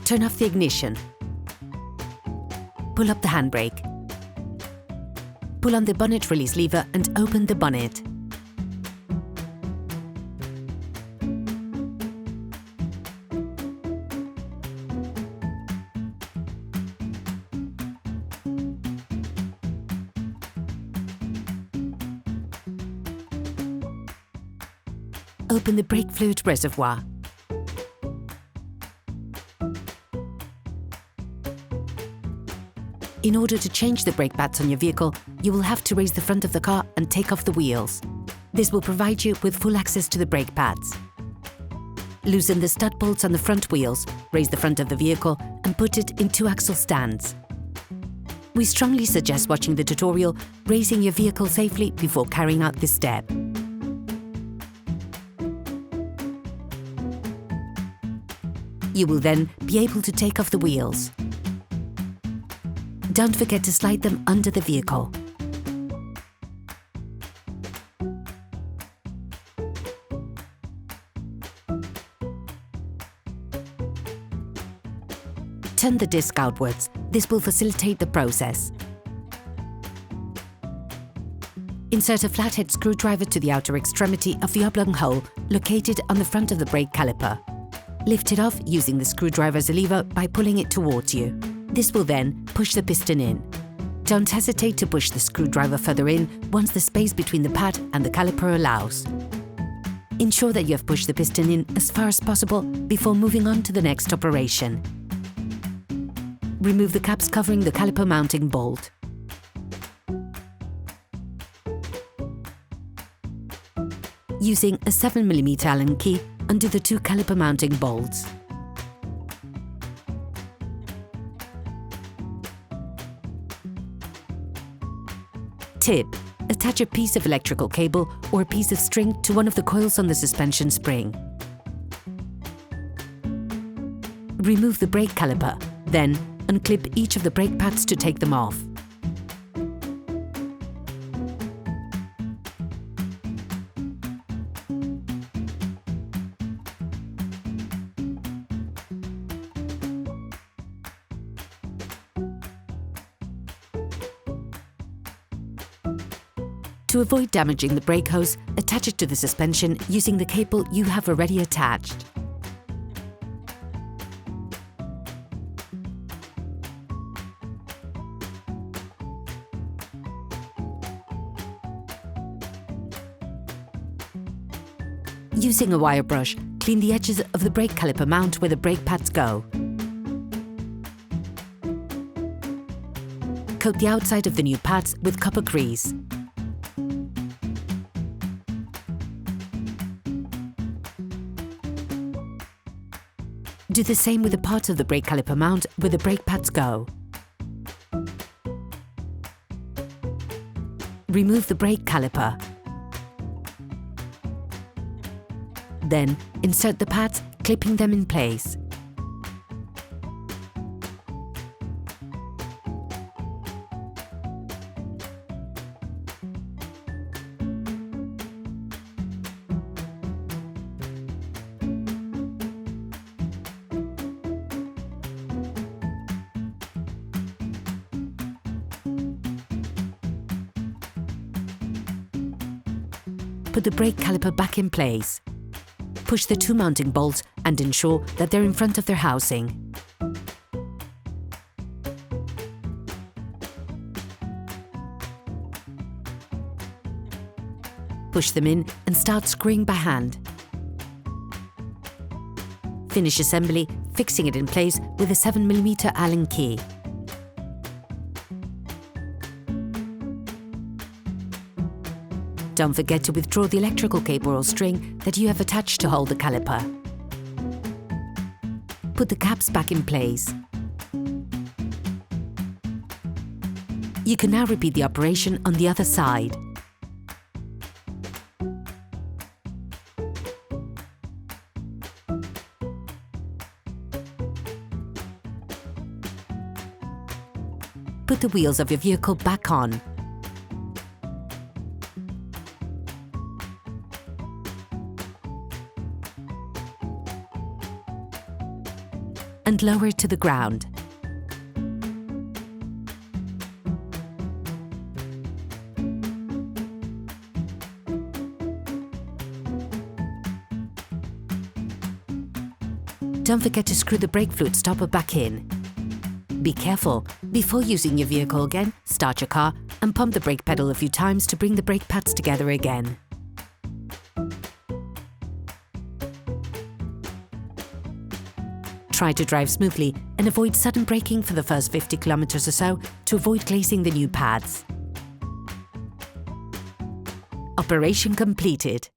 turn off the ignition. Pull up the handbrake. Pull on the bonnet release lever and open the bonnet. Open the brake fluid reservoir. In order to change the brake pads on your vehicle, you will have to raise the front of the car and take off the wheels. This will provide you with full access to the brake pads. Loosen the stud bolts on the front wheels, raise the front of the vehicle and put it in 2-axle stands. We strongly suggest watching the tutorial, raising your vehicle safely before carrying out this step. You will then be able to take off the wheels. Don't forget to slide them under the vehicle. Turn the disc outwards. This will facilitate the process. Insert a flathead screwdriver to the outer extremity of the oblong hole located on the front of the brake caliper. Lift it off using the screwdriver as a lever by pulling it towards you. This will then push the piston in. Don't hesitate to push the screwdriver further in once the space between the pad and the caliper allows. Ensure that you have pushed the piston in as far as possible before moving on to the next operation. Remove the caps covering the caliper mounting bolt. Using a 7mm Allen key, undo the 2 caliper mounting bolts. Tip: attach a piece of electrical cable or a piece of string to one of the coils on the suspension spring. Remove the brake caliper, then unclip each of the brake pads to take them off. To avoid damaging the brake hose, attach it to the suspension using the cable you have already attached. Using a wire brush, clean the edges of the brake caliper mount where the brake pads go. Coat the outside of the new pads with copper grease. Do the same with the part of the brake caliper mount where the brake pads go. Remove the brake caliper. Then, insert the pads, clipping them in place. Put the brake caliper back in place. Push the 2 mounting bolts and ensure that they're in front of their housing. Push them in and start screwing by hand. Finish assembly, fixing it in place with a 7mm Allen key. Don't forget to withdraw the electrical cable or string that you have attached to hold the caliper. Put the caps back in place. You can now repeat the operation on the other side. Put the wheels of your vehicle back on. and lower to the ground. Don't forget to screw the brake fluid stopper back in. Be careful. Before using your vehicle again, start your car and pump the brake pedal a few times to bring the brake pads together again. Try to drive smoothly and avoid sudden braking for the first 50 kilometers or so to avoid glazing the new pads. Operation completed.